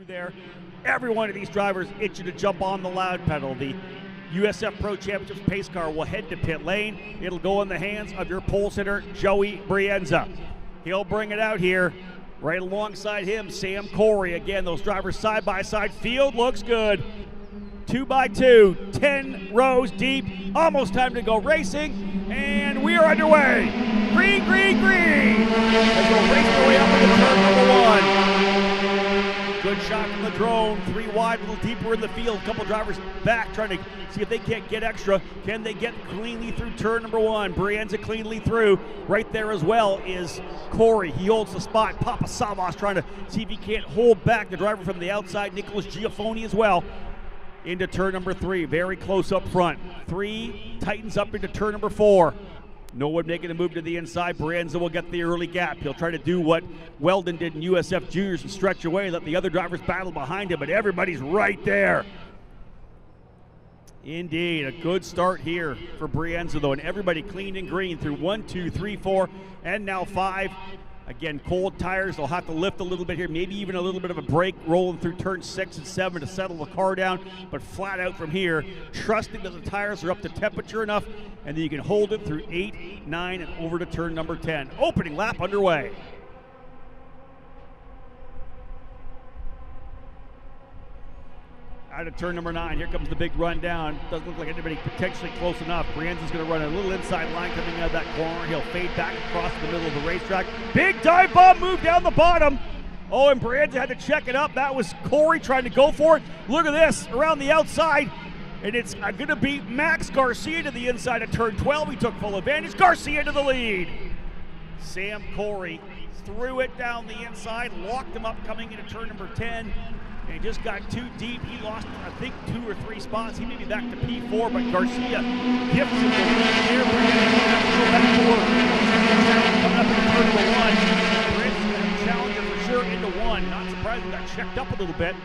through there. Every one of these drivers itching to jump on the loud pedal. The USF Pro Championships pace car will head to pit lane. It'll go in the hands of your pole sitter, Joey Brienza. He'll bring it out here. Right alongside him, Sam Corey. Again, those drivers side by side. Field looks good. 2x2, 10 rows deep. Almost time to go racing, and we are underway. Green, green, green. As we'll race our way up into turn number one. Good shot from the drone. 3 wide, a little deeper in the field. A couple drivers back trying to see if they can't get extra. Can they get cleanly through turn number one? Brienza cleanly through. Right there as well is Corey. He holds the spot. Papa Savas trying to see if he can't hold back the driver from the outside. Nicholas Giaffoni as well. Into turn number 3, very close up front. 3 tightens up into turn number 4. No one making a move to the inside. Brienza will get the early gap. He'll try to do what Weldon did in USF Juniors and stretch away, let the other drivers battle behind him, but everybody's right there. Indeed, a good start here for Brienza though, and everybody clean and green through 1, 2, 3, 4, and now 5. Again, cold tires, they'll have to lift a little bit here, maybe even a little bit of a brake rolling through turn 6 and 7 to settle the car down, but flat out from here, trusting that the tires are up to temperature enough, and then you can hold it through 8, 9, and over to turn number 10. Opening lap underway. Out of turn number 9, here comes the big run down. Doesn't look like anybody potentially close enough. Brienza's going to run a little inside line coming out of that corner. He'll fade back across the middle of the racetrack. Big dive bomb move down the bottom. Oh, and Brienza had to check it up. That was Corey trying to go for it. Look at this, around the outside. And it's going to be Max Garcia to the inside of turn 12. He took full advantage. Garcia to the lead. Sam Corey threw it down the inside, locked him up coming into turn number 10. And he just got too deep. He lost, I think, 2 or 3 spots. He may be back to P4, but Garcia gifts him the lead there. Coming up into turn number 1. Prince, challenger for sure into 1. Not surprised, got checked up a little bit.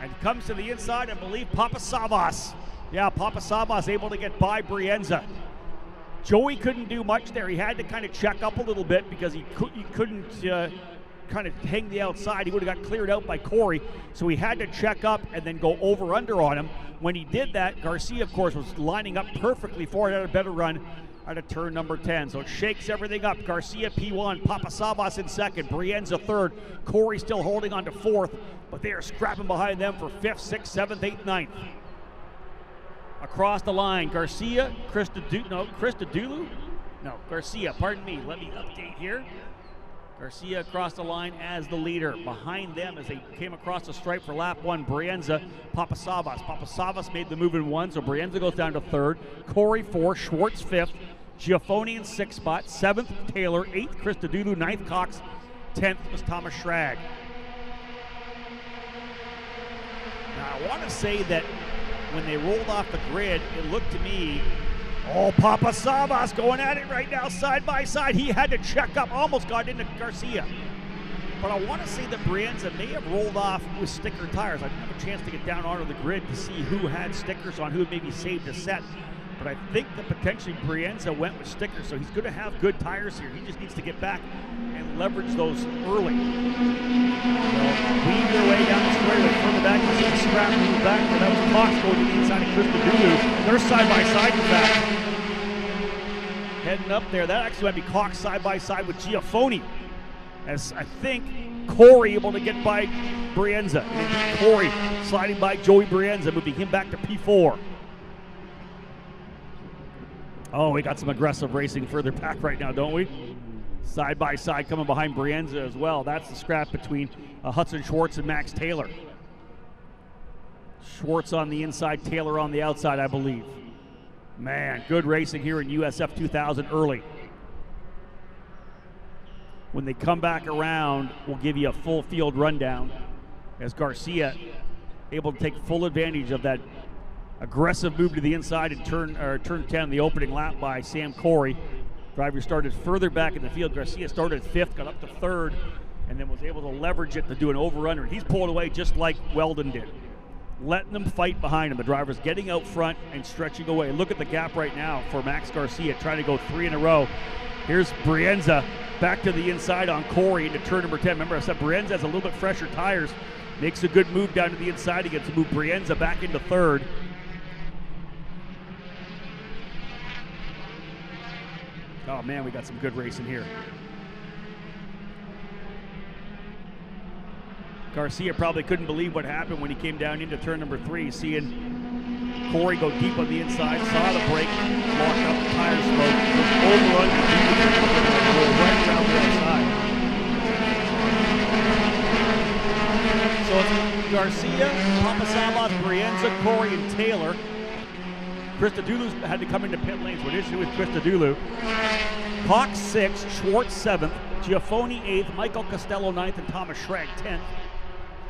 And comes to the inside, I believe, Papa Savas. Yeah, Papa Savas able to get by Brienza. Joey couldn't do much there. He had to kind of check up a little bit because he couldn't kind of hang the outside. He would have got cleared out by Corey, so he had to check up and then go over under on him. When he did that, Garcia, of course, was lining up perfectly for it, had a better run out of turn number 10. So it shakes everything up. Garcia P1, Papa Savas in second, Brienza third, Corey still holding on to 4th, but they are scrapping behind them for 5th, 6th, 7th, 8th, 9th. Across the line, Garcia, Garcia, pardon me, let me update here. Garcia across the line as the leader. Behind them as they came across the stripe for lap 1, Brienza, Papa Savas. Papa Savas made the move in 1, so Brienza goes down to 3rd. Corey 4th, Schwartz 5th, Giaffoni in 6th spot, 7th Taylor, 8th Christodoulou, 9th Cox, 10th was Thomas Schrag. Now I want to say that when they rolled off the grid, it looked to me, oh, Papa Savas going at it right now, side by side. He had to check up, almost got into Garcia. But I want to say that Brienza may have rolled off with sticker tires. I didn't have a chance to get down onto the grid to see who had stickers on, who had maybe saved a set. But I think that potentially Brienza went with stickers, so he's going to have good tires here. He just needs to get back and leverage those early. Weave their way down the straightaway, further back, you see the scrap move back, but that was Cox going to the inside of Christodoulou. They're side by side, in fact. Heading up there, that actually might be Cox side by side with Giaffoni. As I think Corey able to get by Brienza. And Corey sliding by Joey Brienza, moving him back to P4. Oh, we got some aggressive racing further back right now, don't we? Side by side coming behind Brienza as well. That's the scrap between Hudson Schwartz and Max Taylor. Schwartz on the inside, Taylor on the outside, I believe. Man, good racing here in USF 2000 early. When they come back around, we'll give you a full field rundown as Garcia able to take full advantage of that aggressive move to the inside in turn 10, the opening lap by Sam Corey. Driver started further back in the field. Garcia started 5th, got up to 3rd, and then was able to leverage it to do an over-under. He's pulled away just like Weldon did, letting them fight behind him. The driver's getting out front and stretching away. Look at the gap right now for Max Garcia, trying to go 3 in a row. Here's Brienza back to the inside on Corey into turn number 10. Remember, I said Brienza has a little bit fresher tires Makes a good move down to the inside. He gets to move Brienza back into third. Oh man, we got some good racing here. Garcia probably couldn't believe what happened when he came down into turn number 3, seeing Corey go deep on the inside, saw the brake, locked up the tire smoke, just over underneath, right around the outside. So it's Garcia, Papasalas, Brienza, Corey, and Taylor. Christodoulou had to come into pit lanes. What issue with Christodoulou? Cox 6th, Schwartz 7th, Giafoni 8th, Michael Costello 9th, and Thomas Schrag 10th.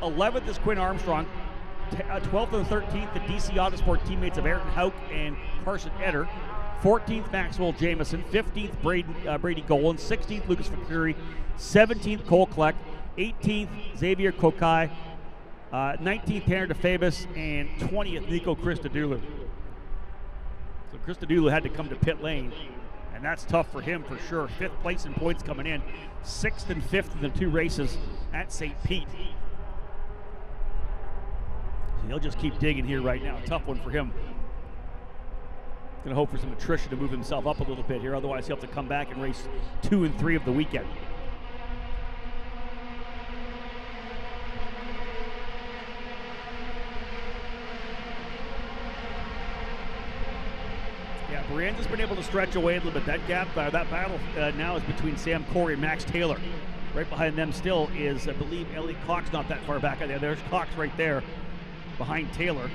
11th is Quinn Armstrong. 12th and 13th, the DC Autosport teammates of Ayrton Hauk and Carson Etter. 14th, Maxwell Jamieson. 15th, Brady Golan. 16th, Lucas Facuri. 17th, Cole Kleck. 18th, Xavier Kokai. 19th, Tanner DeFabis. And 20th, Nico Christodoulou. So Christodoulou had to come to pit lane, and that's tough for him for sure. 5th place in points coming in. 6th and 5th in the 2 races at St. Pete. He'll just keep digging here right now. Tough one for him. Gonna hope for some attrition to move himself up a little bit here. Otherwise, he'll have to come back and race 2 and 3 of the weekend. Yeah, Brienza's been able to stretch away a little bit. That gap, that battle now is between Sam Corey and Max Taylor. Right behind them still is, I believe, Elliot Cox, not that far back. There's Cox right there behind Taylor. Okay,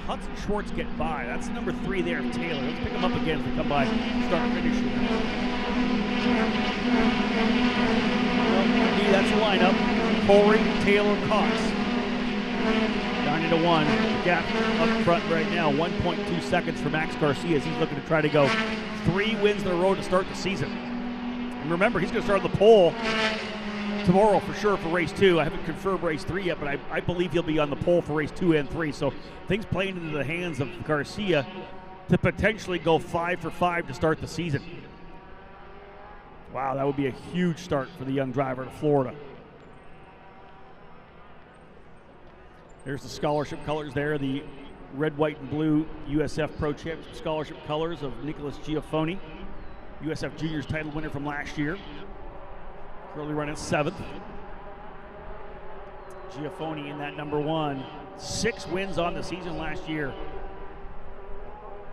Hudson Schwartz get by. That's number 3 there of Taylor. Let's pick him up again as we come by start finish here. Well, that's the lineup. Corey, Taylor, Cox. Down into 1. The gap up front right now, 1.2 seconds for Max Garcia as he's looking to try to go 3 wins in a row to start the season. And remember, he's going to start on the pole tomorrow for sure for race 2. I haven't confirmed race 3 yet, but I believe he'll be on the pole for race 2 and 3. So things playing into the hands of Garcia to potentially go 5 for 5 to start the season. Wow, that would be a huge start for the young driver to Florida. There's the scholarship colors there, the red, white, and blue USF Pro Championship scholarship colors of Nicholas Giafoni, USF Juniors title winner from last year. Currently running 7th. Giafoni in that number 1. 6 wins on the season last year.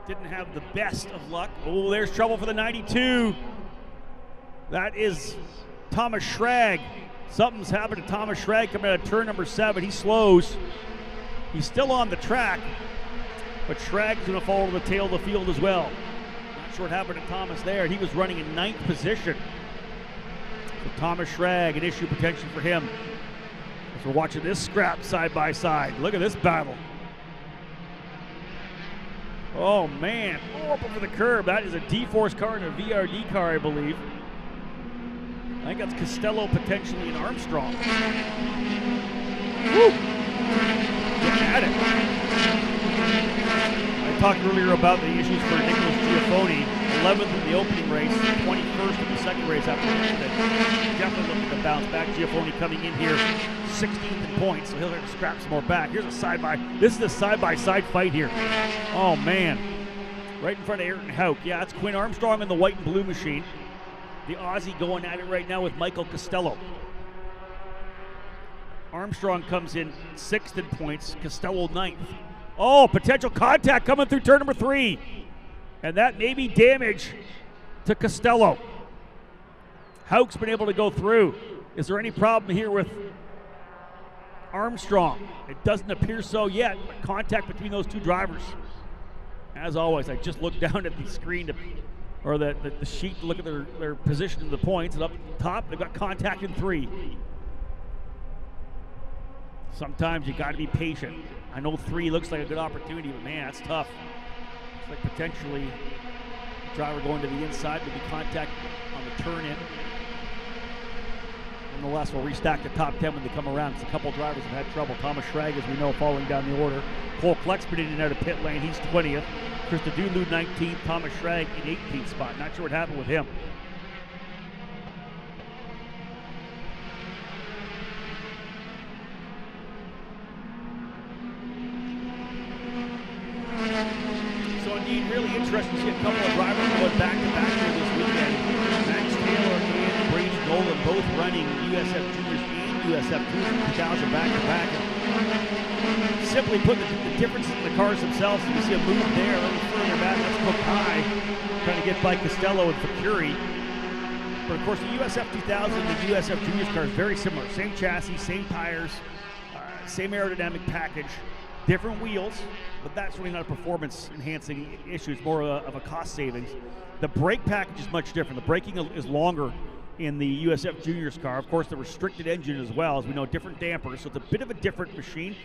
Didn't have the best of luck. Oh, there's trouble for the 92. That is Thomas Schrag. Something's happened to Thomas Schrag coming out of turn number 7. He slows. He's still on the track, but Schrag's going to fall to the tail of the field as well. Not sure what happened to Thomas there. He was running in 9th position. So Thomas Schrag, an issue potential for him. As we're watching this scrap side by side. Look at this battle. Oh man, up over the curb. That is a D-Force car and a VRD car, I believe. I think that's Costello potentially and Armstrong. Woo! Getting at it. I talked earlier about the issues for Nicholas Giafoni. 11th in the opening race, 21st in the second race after yesterday. Definitely looking to bounce back. Giafoni coming in here 16th in points, so he'll have to scrap some more back. Here's a side-by. This is a side-by-side fight here. Oh, man. Right in front of Ayrton Hauk. Yeah, that's Quinn Armstrong in the white and blue machine. The Aussie going at it right now with Michael Costello. Armstrong comes in 6th in points, Costello 9th. Oh, potential contact coming through turn number 3. And that may be damage to Costello. Hauk's been able to go through. Is there any problem here with Armstrong? It doesn't appear so yet, but contact between those 2 drivers. As always, I just looked down at the screen or the sheet to look at their position in the points, and up top, they've got contact in 3. Sometimes you got to be patient. I know 3 looks like a good opportunity, but man, that's tough. It's like potentially the driver going to the inside would be contact on the turn-in. Nonetheless, we'll restack the top 10 when they come around, because a couple drivers have had trouble. Thomas Schrag, as we know, falling down the order. Cole Kleck's been in and out of pit lane. He's 20th. Christodoulou 19th. Thomas Schrag in 18th spot. Not sure what happened with him. be really interesting to see a couple of drivers going back-to-back here this weekend. Max Taylor and Brady Golan both running USF Juniors and USF2000 back-to-back. Simply put, the differences in the cars themselves, you see a move there, a little further back, that's Kokai trying to get by Costello and Facuri. But of course, the USF2000 and the USF Juniors cars very similar. Same chassis, same tires, same aerodynamic package, different wheels, but that's really not a performance-enhancing issue. It's more of a cost savings. The brake package is much different. The braking is longer in the USF Juniors car. Of course, the restricted engine as well, as we know, different dampers, so it's a bit of a different machine.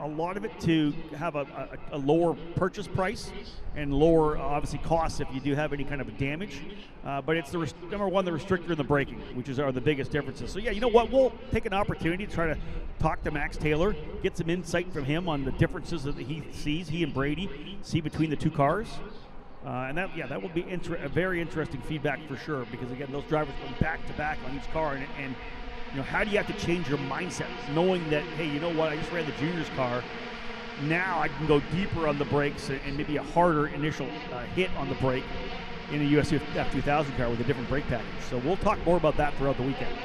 A lot of it to have a lower purchase price and lower, obviously, costs if you do have any kind of damage. But it's number one, the restrictor and the braking, which are the biggest differences. So yeah, you know what? We'll take an opportunity to try to talk to Max Taylor, get some insight from him on the differences that he sees, he and Brady see between the two cars. And that will be a very interesting feedback for sure, because again, those drivers going back to back on each car, and you know, how do you have to change your mindset, knowing that, hey, you know what, I just ran the juniors car, now I can go deeper on the brakes and maybe a harder initial hit on the brake in a USF2000 car with a different brake package. So we'll talk more about that throughout the weekend.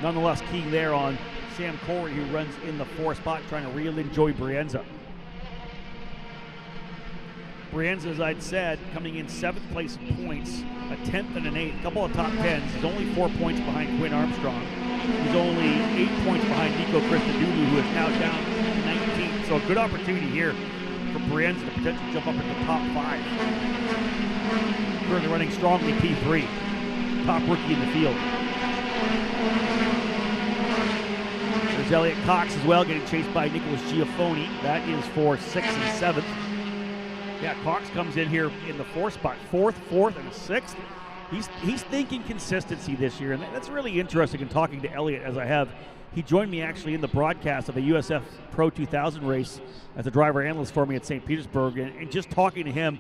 Nonetheless, keying there on Sam Corey, who runs in the 4th spot, trying to reel in Joey Brienza. Brienza, as I'd said, coming in 7th place in points, a 10th and an 8th, a couple of top 10s. He's only 4 points behind Quinn Armstrong. He's only 8 points behind Nico Christodoulou, who is now down 19th. So a good opportunity here for Brienza to potentially jump up into the top 5. Currently running strongly P3, top rookie in the field. There's Elliot Cox as well, getting chased by Nicholas Giaffoni. That is for 6th and 7th. Yeah, Cox comes in here in the 4th spot, 4th, and 6th. He's thinking consistency this year, and that's really interesting in talking to Elliot, as I have. He joined me actually in the broadcast of a USF Pro 2000 race as a driver analyst for me at St. Petersburg, and just talking to him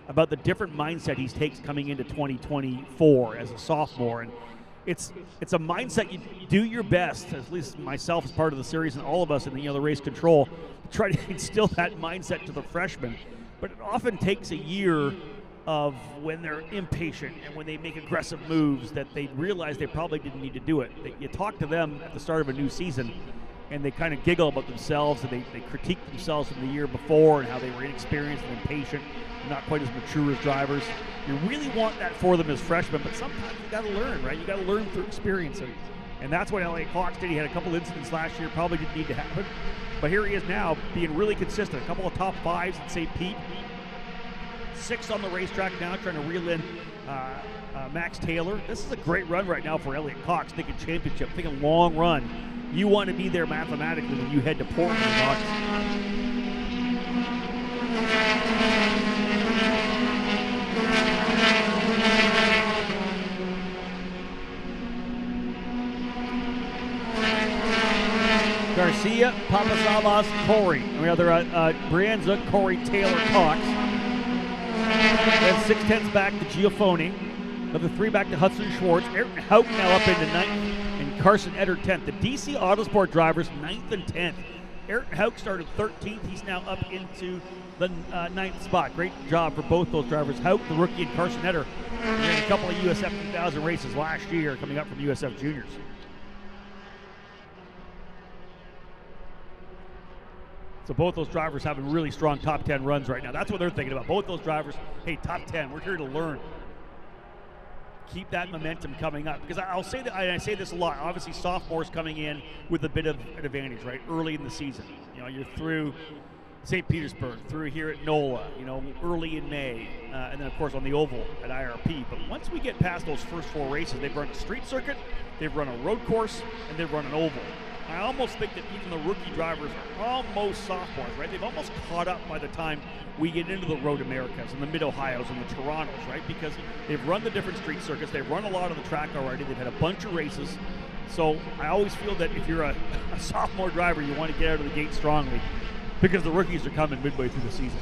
about the different mindset he takes coming into 2024 as a sophomore. And it's a mindset you do your best, at least myself as part of the series and all of us in the race control, to try to instill that mindset to the freshmen. But it often takes a year of when they're impatient and when they make aggressive moves that they realize they probably didn't need to do it. You talk to them at the start of a new season, and they kind of giggle about themselves, and they critique themselves from the year before and how they were inexperienced and impatient, not quite as mature as drivers. You really want that for them as freshmen, but sometimes you got to learn, right? You got to learn through experience, and that's what Elliot Cox did. He had a couple incidents last year, probably didn't need to happen. But here he is now, being really consistent. A couple of top 5s at St. Pete. 6 on the racetrack now, trying to reel in Max Taylor. This is a great run right now for Elliot Cox, thinking championship, thinking long run. You want to be there mathematically when you head to Portland in August. Garcia, Papasavas, Corey. On the other, Brienza, Corey, Taylor, Cox. Then 6/10 back to Giaffoni. Another 3 back to Hudson Schwartz. Ayrton Houck now up into 9th, and Carson Etter 10th. The DC Autosport drivers 9th and 10th. Ayrton Houck started 13th. He's now up into the 9th spot. Great job for both those drivers. Houck, the rookie, and Carson Etter. They had a couple of USF2000 races last year coming up from USF Juniors. So both those drivers having really strong top 10 runs right now. That's what they're thinking about. Both those drivers, hey, top 10, we're here to learn. Keep that momentum coming up. Because I'll say that, and I say this a lot, obviously sophomores coming in with a bit of an advantage, right, early in the season. You know, you're through St. Petersburg, through here at NOLA, you know, early in May, and then of course on the oval at IRP. But once we get past those first 4 races, they've run a street circuit, they've run a road course, and they've run an oval. I almost think that even the rookie drivers are almost sophomores, right? They've almost caught up by the time we get into the Road Americas and the Mid-Ohio's and the Torontos, right? Because they've run the different street circuits, they've run a lot of the track already, they've had a bunch of races. So I always feel that if you're a sophomore driver, you want to get out of the gate strongly because the rookies are coming midway through the season.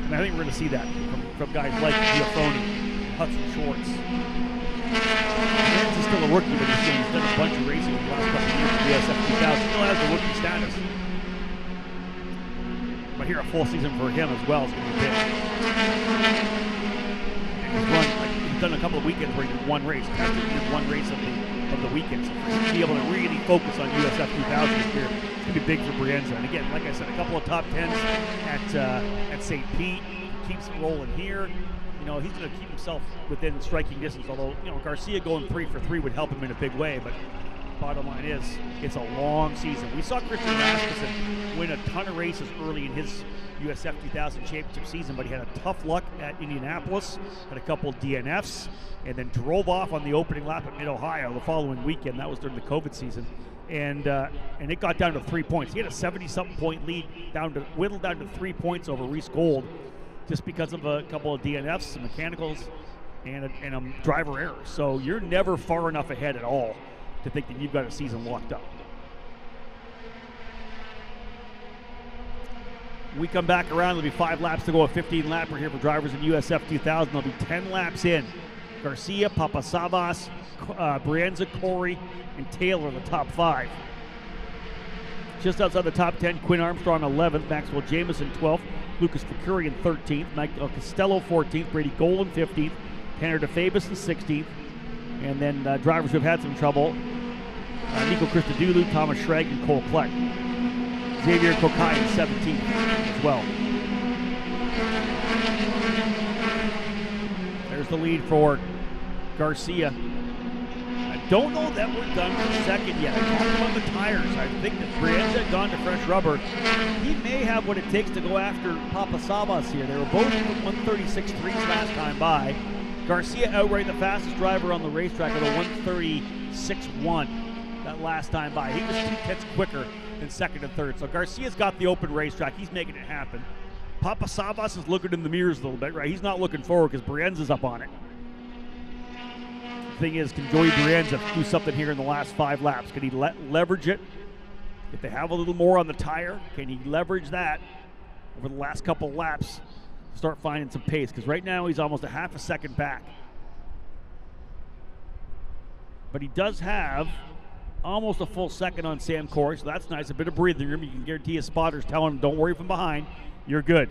And I think we're going to see that from guys like Giaffoni, Hudson Schwartz. He's still a rookie, but he's done a bunch of racing in the last couple of years in USF2000. Still has the rookie status. But hear a full season for him as well is going to be big. He's done a couple of weekends where he did one race. Tested in one race of the weekend. So to be able to really focus on USF2000 this year, it's going to be big for Brienza. And again, like I said, a couple of top 10s at St. Pete. He keeps it rolling here. You know, he's going to keep himself within striking distance, although, you know, Garcia going 3 for 3 would help him in a big way. But bottom line is, it's a long season. We saw Christian Rasmussen win a ton of races early in his USF2000 championship season, but he had a tough luck at Indianapolis, had a couple DNFs, and then drove off on the opening lap at Mid-Ohio the following weekend. That was during the COVID season. And it got down to 3 points. He had a 70-something point lead, whittled down to 3 points over Reese Gold, just because of a couple of DNFs, some mechanicals, and a driver error. So you're never far enough ahead at all to think that you've got a season locked up. We come back around, there'll be 5 laps to go, a 15-lapper here for drivers in USF2000. There'll be 10 laps in. Garcia, Papasavas, Brienza, Corey, and Taylor are the top 5. Just outside the top 10, Quinn Armstrong 11th, Maxwell Jamison 12th, Lucas Facurian 13th, Mike Costello 14th, Brady Golan 15th, Tanner DeFabis in 16th, and then drivers who have had some trouble, Nico Christodoulou, Thomas Schrag, and Cole Kleck. Xavier Kokai in 17th as well. There's the lead for Garcia. I don't know that we're done for second yet. I talked about the tires. I think that Brienza had gone to fresh rubber. He may have what it takes to go after Papasavas here. They were both at 136.3 last time by. Garcia outright the fastest driver on the racetrack at a 136.1 that last time by. He was 2/10 quicker than second and third. So Garcia's got the open racetrack. He's making it happen. Papasavas is looking in the mirrors a little bit, right? He's not looking forward because Brienza's up on it. The thing is, can Joey Brienza do something here in the last 5 laps? Can he leverage it? If they have a little more on the tire, can he leverage that over the last couple of laps? Start finding some pace, because right now he's almost a half a second back. But he does have almost a full second on Sam Corey, so that's nice. A bit of breathing room. You can guarantee his spotters telling him, don't worry from behind. You're good.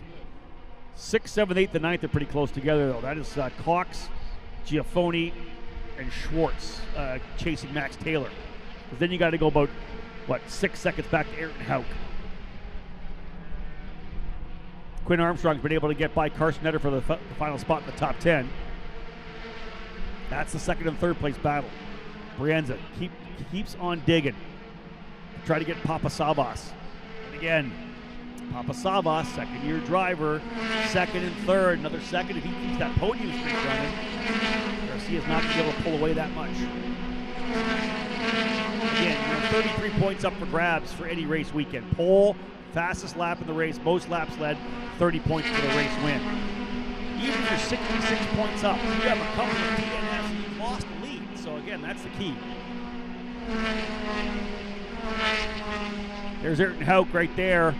6th, 7th, 8th, and 9th are pretty close together, though. That is Cox, Giafoni, and Schwartz chasing Max Taylor. Because then you got to go about, 6 seconds back to Ayrton Hauk. Quinn Armstrong's been able to get by Carson Etter for the final spot in the top 10. That's the second and third place battle. Brienza keeps on digging. Try to get Papasavas. And again, Papasavas, second-year driver, second and third. Another second if he keeps that podium streak running. Garcia's not going to be able to pull away that much. Again, 33 points up for grabs for any race weekend. Pole, fastest lap in the race, most laps led, 30 points for the race win. Even if you're 66 points up, you have a couple of DNFs and you've lost the lead. So again, that's the key. There's Ayrton Hauk right there.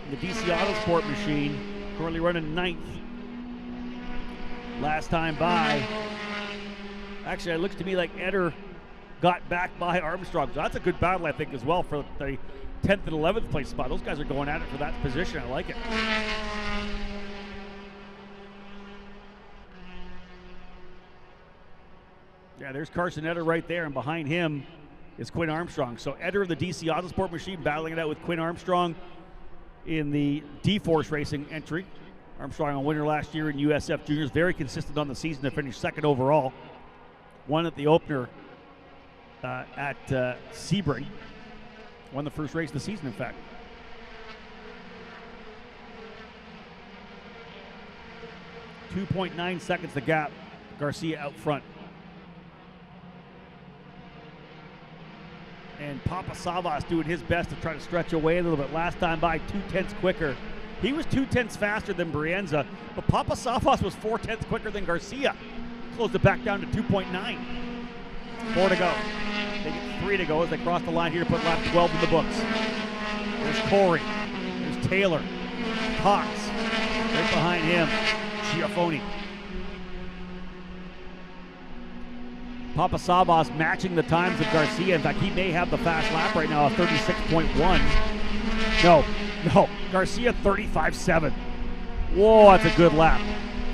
The DC Autosport machine, currently running 9th. Last time by. Actually, it looks to me like Etter got back by Armstrong. So that's a good battle, I think, as well for the 10th and 11th place spot. Those guys are going at it for that position. I like it. Yeah, there's Carson Etter right there, and behind him is Quinn Armstrong. So Etter of the DC Autosport machine battling it out with Quinn Armstrong in the D-Force Racing entry. Armstrong, a winner last year in USF Juniors, very consistent on the season to finish second overall. Won at the opener at Sebring. Won the first race of the season, in fact. .9 seconds the gap. Garcia out front. And Papasavas doing his best to try to stretch away a little bit. Last time by, 2/10 quicker. He was 2/10 faster than Brienza, but Papasavas was 4/10 quicker than Garcia. Closed it back down to 2.9. 4 to go. They get 3 to go as they cross the line here to put lap 12 in the books. There's Corey. There's Taylor. Cox. Right behind him, Giafoni. Papasavas matching the times of Garcia. In fact, he may have the fast lap right now, a 36.1. No, Garcia 35.7. Whoa, that's a good lap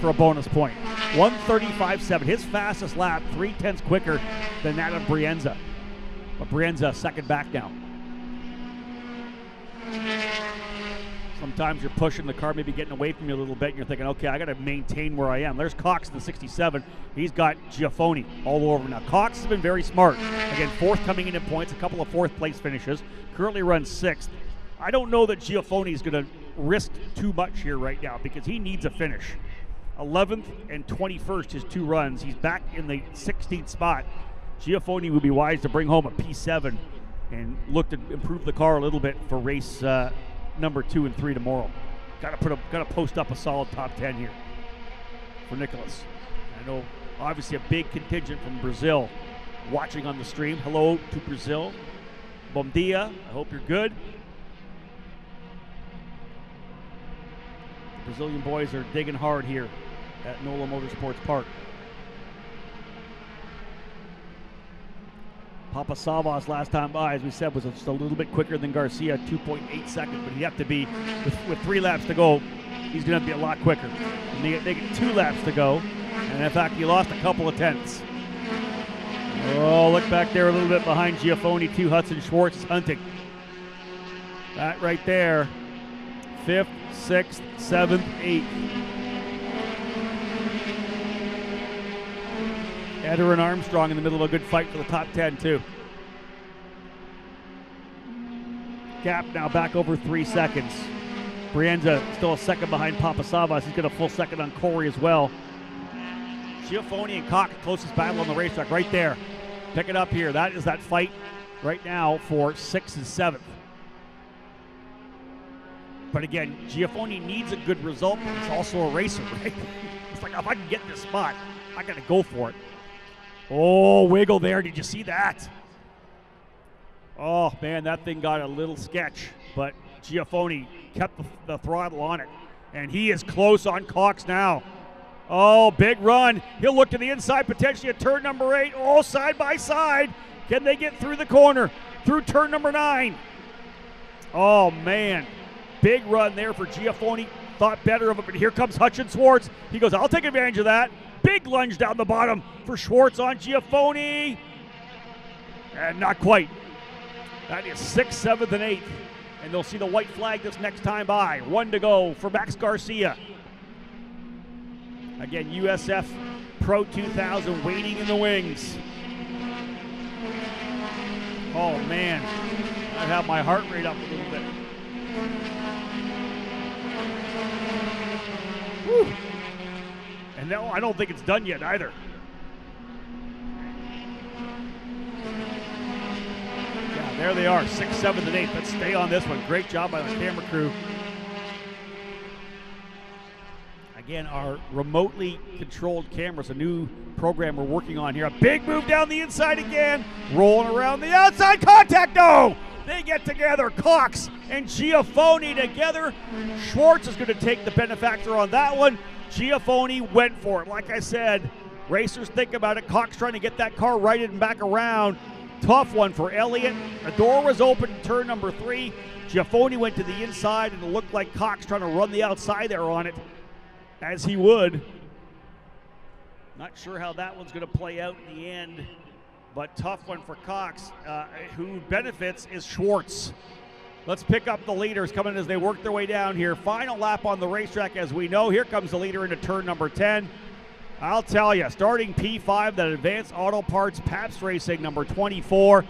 for a bonus point. 1:35.7. His fastest lap, 3/10 quicker than that of Brienza. But Brienza second back now. Sometimes you're pushing the car, maybe getting away from you a little bit, and you're thinking, okay, I got to maintain where I am. There's Cox in the 67. He's got Giafoni all over now. Cox has been very smart. Again, fourth coming in points, a couple of fourth place finishes. Currently runs sixth. I don't know that Giafoni is going to risk too much here right now because he needs a finish. 11th and 21st, his two runs. He's back in the 16th spot. Giafoni would be wise to bring home a P7 and look to improve the car a little bit for race number 2 and 3 tomorrow. Got to post up a solid top 10 here for Nicholas. I know obviously a big contingent from Brazil watching on the stream. Hello to Brazil. Bom dia. I hope you're good. The Brazilian boys are digging hard here at NOLA Motorsports Park. Papa Savas last time by, as we said, was just a little bit quicker than Garcia, 2.8 seconds, but he'd have to be, with 3 laps to go, he's going to be a lot quicker. And they get 2 laps to go, and in fact, he lost a couple of tenths. Oh, look back there a little bit behind Giafoni, too. Hudson Schwartz is hunting. That right there, 5th, 6th, 7th, 8th. Eder and Armstrong in the middle of a good fight for the top 10, too. Gap now back over 3 seconds. Brienza still a second behind Papa Savas. He's got a full second on Corey as well. Giafoni and Cox, closest battle on the racetrack right there. Pick it up here. That is that fight right now for 6th and 7th. But again, Giafoni needs a good result, but he's also a racer, right? It's like, if I can get this spot, I got to go for it. Oh, wiggle there. Did you see that? Oh, man, that thing got a little sketch, but Giafoni kept the throttle on it, and he is close on Cox now. Oh, big run. He'll look to the inside, potentially at turn number 8. Oh, side by side. Can they get through the corner, through turn number 9? Oh, man. Big run there for Giafoni. Thought better of it, but here comes Hutchin Schwartz. He goes, I'll take advantage of that. Big lunge down the bottom for Schwartz on Giafoni. And not quite. That is 6th, 7th, and 8th. And they'll see the white flag this next time by. 1 to go for Max Garcia. Again, USF Pro 2000 waiting in the wings. Oh, man. I have my heart rate up a little bit. Whew. And no, I don't think it's done yet either. Yeah, there they are, 6th, 7th, and 8th. Let's stay on this one. Great job by the camera crew. Again, our remotely controlled cameras, a new program we're working on here. A big move down the inside again. Rolling around the outside. Contact, no! They get together. Cox and Giafoni together. Schwartz is going to take the benefactor on that one. Giafoni went for it. Like I said, racers think about it. Cox trying to get that car righted and back around. Tough one for Elliott. The door was open in turn number 3. Giafoni went to the inside, and it looked like Cox trying to run the outside there on it, as he would. Not sure how that one's going to play out in the end, but tough one for Cox. Who benefits is Schwartz. Let's pick up the leaders coming as they work their way down here. Final lap on the racetrack, as we know. Here comes the leader into turn number 10. I'll tell you, starting P5, that Advanced Auto Parts Pabst Racing, number 24.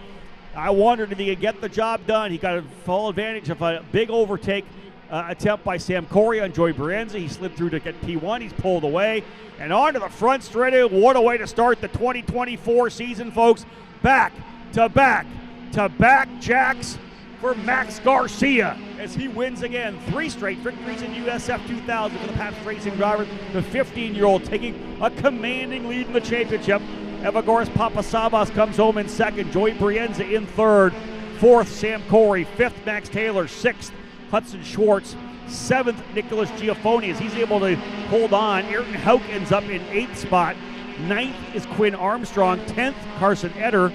I wondered if he could get the job done. He got a full advantage of a big overtake attempt by Sam Corey on Joey Brienza. He slid through to get P1. He's pulled away. And onto the front straight. What a way to start the 2024 season, folks. Back to back to back jacks for Max Garcia as he wins again. 3 straight victories in USF 2000 for the Pabst Racing driver. The 15-year-old taking a commanding lead in the championship. Evagoras Papasavas comes home in second. Joey Brienza in third. 4th, Sam Corey. 5th, Max Taylor. 6th, Hudson Schwartz. 7th, Nicholas Giafoni, as he's able to hold on. Ayrton Hauk ends up in 8th spot. 9th is Quinn Armstrong. 10th, Carson Eder.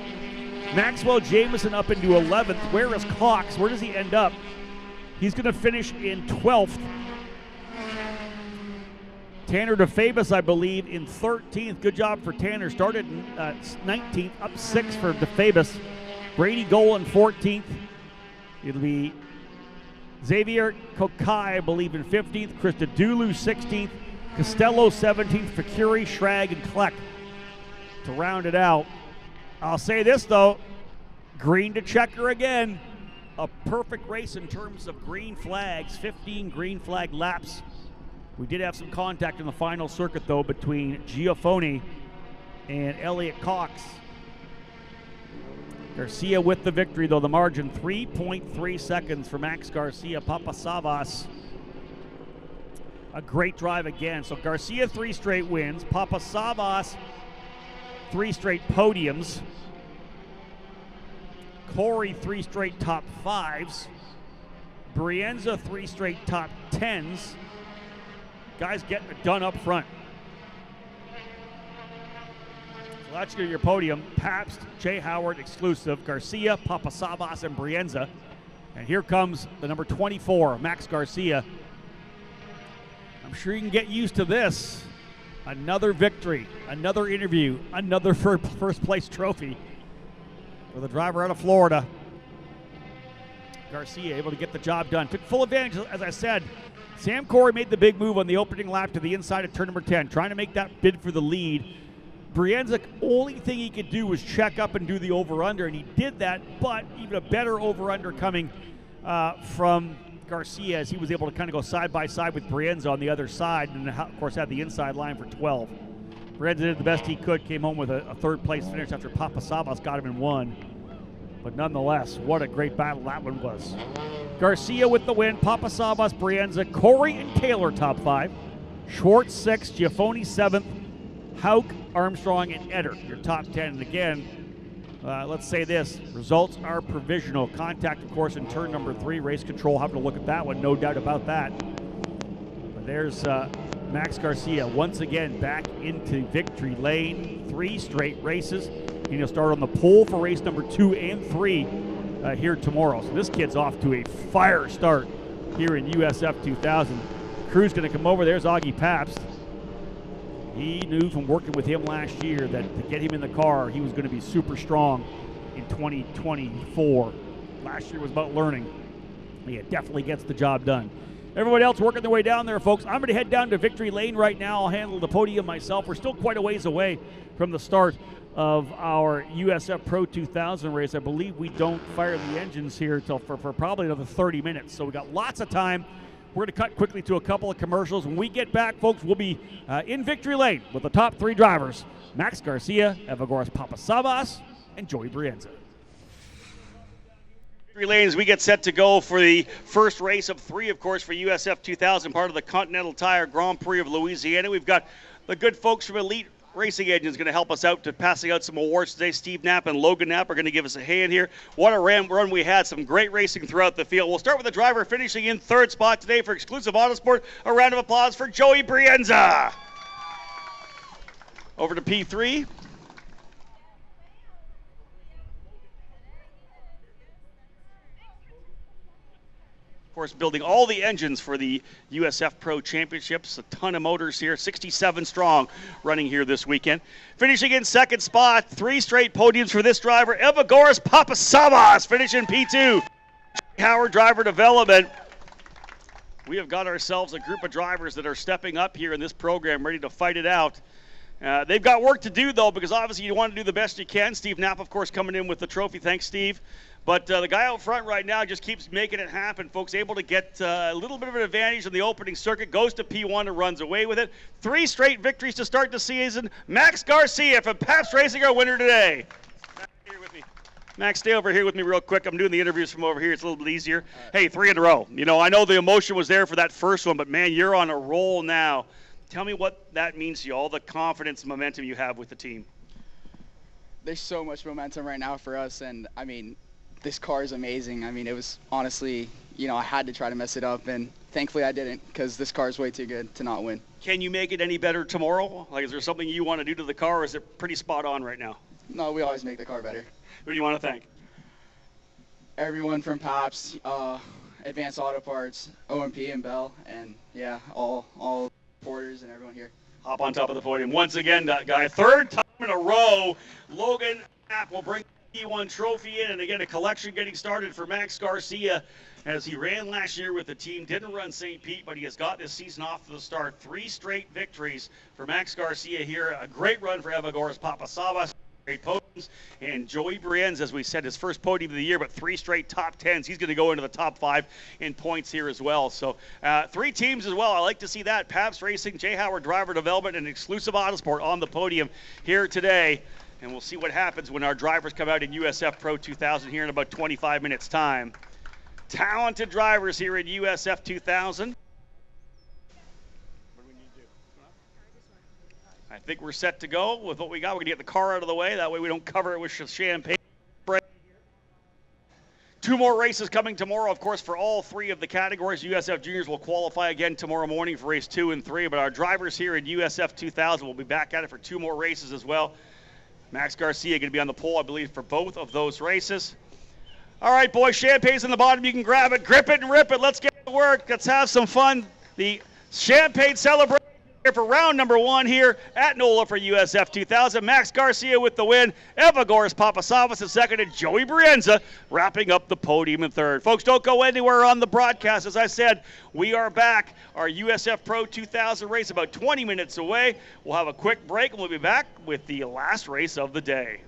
Maxwell Jameson up into 11th. Where is Cox? Where does he end up? He's going to finish in 12th. Tanner DeFabus, I believe, in 13th. Good job for Tanner. Started in 19th, up 6 for DeFabus. Brady Goal in 14th. It'll be Xavier Kokai, I believe, in 15th. Krista Dulu, 16th. Costello, 17th. Fakuri, Schrag, and Kleck to round it out. I'll say this, though. Green to checker again. A perfect race in terms of green flags. 15 green flag laps. We did have some contact in the final circuit, though, between Giafoni and Elliot Cox. Garcia with the victory, though. The margin 3.3 seconds for Max Garcia. Papasavas, a great drive again. So Garcia 3 straight wins. Papasavas 3 straight podiums. Corey 3 straight top 5s. Brienza 3 straight top 10s. Guys getting it done up front. So that's your podium. Pabst, Jay Howard exclusive, Garcia, Papasavas, and Brienza. And here comes the number 24, Max Garcia. I'm sure you can get used to this. Another victory, another interview, another first place trophy for the driver out of Florida. Garcia able to get the job done. Took full advantage, as I said. Sam Corey made the big move on the opening lap to the inside of turn number 10, trying to make that bid for the lead. Brienza, only thing he could do was check up and do the over-under, and he did that, but even a better over-under coming from Garcia, as he was able to kind of go side by side with Brienza on the other side, and of course had the inside line for 12. Brienza did the best he could, came home with a third place finish after Papasavas got him in 1. But nonetheless, what a great battle that one was. Garcia with the win, Papasavas, Brienza, Corey and Taylor top 5. Schwartz 6, Giafoni 7th, Hauk, Armstrong, and Etter, your top 10. And again, let's say this, results are provisional. Contact, of course, in turn number 3. Race control, having to look at that one, no doubt about that. But there's Max Garcia once again back into victory lane. 3 straight races. And he'll start on the pole for race number 2 and 3 here tomorrow. So this kid's off to a fire start here in USF2000. Crew's going to come over. There's Augie Pabst. He knew from working with him last year that to get him in the car, he was going to be super strong in 2024. Last year was about learning. He definitely gets the job done. Everybody else working their way down there, folks. I'm going to head down to victory lane right now. I'll handle the podium myself. We're still quite a ways away from the start of our USF Pro 2000 race. I believe we don't fire the engines here until for probably another 30 minutes. So we got lots of time. We're going to cut quickly to a couple of commercials. When we get back, folks, we'll be in victory lane with the top 3 drivers: Max Garcia, Evagoras Papasavas, and Joey Brienza. Victory lane as we get set to go for the first race of 3, of course, for USF 2000, part of the Continental Tire Grand Prix of Louisiana. We've got the good folks from Elite Racing Engines going to help us out to passing out some awards today. Steve Knapp and Logan Knapp are going to give us a hand here. What a run we had. Some great racing throughout the field. We'll start with the driver finishing in 3rd spot today for Exclusive Autosport. A round of applause for Joey Brienza. Over to P3. Of course, building all the engines for the USF Pro Championships. A ton of motors here, 67 strong running here this weekend. Finishing in 2nd spot, 3 straight podiums for this driver, Evagoras Papasavas, finishing P2. Howard Driver Development. We have got ourselves a group of drivers that are stepping up here in this program, ready to fight it out. They've got work to do, though, because obviously you want to do the best you can. Steve Knapp, of course, coming in with the trophy. Thanks, Steve. But the guy out front right now just keeps making it happen, folks. Able to get a little bit of an advantage in the opening circuit. Goes to P1 and runs away with it. 3 straight victories to start the season. Max Garcia from Pabst Racing, our winner today. Max, here with me. Max, stay over here with me real quick. I'm doing the interviews from over here. It's a little bit easier. Hey, 3 in a row. You know, I know the emotion was there for that first one, but, man, you're on a roll now. Tell me what that means to you, all the confidence and momentum you have with the team. There's so much momentum right now for us, and, I mean, this car is amazing. I mean, it was honestly, you know, I had to try to mess it up, and thankfully I didn't, because this car is way too good to not win. Can you make it any better tomorrow? Like, is there something you want to do to the car, or is it pretty spot on right now? No, we always make the car better. Who do you want to thank? Everyone from Pabst, Advanced Auto Parts, OMP and Bell, and yeah, all porters and everyone here. Hop on top of the podium once again, guy. Third time in a row, Logan Knapp will bring the P1 trophy in, and again a collection getting started for Max Garcia as he ran last year with the team. Didn't run St. Pete, but he has got this season off to the start. 3 straight victories for Max Garcia here. A great run for Evagores Papasavas. Great podiums, and Joey Brienz, as we said, his first podium of the year, but 3 straight top 10s. He's going to go into the top 5 in points here as well. So 3 teams as well. I like to see that. Pabst Racing, J. Howard Driver Development, and Exclusive Autosport on the podium here today. And we'll see what happens when our drivers come out in USF Pro 2000 here in about 25 minutes' time. Talented drivers here in USF 2000. I think we're set to go with what we got. We're going to get the car out of the way. That way we don't cover it with champagne. 2 more races coming tomorrow, of course, for all 3 of the categories. USF Juniors will qualify again tomorrow morning for race 2 and 3, but our drivers here in USF 2000 will be back at it for 2 more races as well. Max Garcia going to be on the pole, I believe, for both of those races. All right, boys, champagne's in the bottom. You can grab it, grip it, and rip it. Let's get to work. Let's have some fun. The champagne celebration here for round number 1 here at NOLA for USF 2000. Max Garcia with the win. Evagores Papasavas in second, and Joey Brienza wrapping up the podium in third. Folks, don't go anywhere on the broadcast. As I said, we are back. Our USF Pro 2000 race about 20 minutes away. We'll have a quick break, and we'll be back with the last race of the day.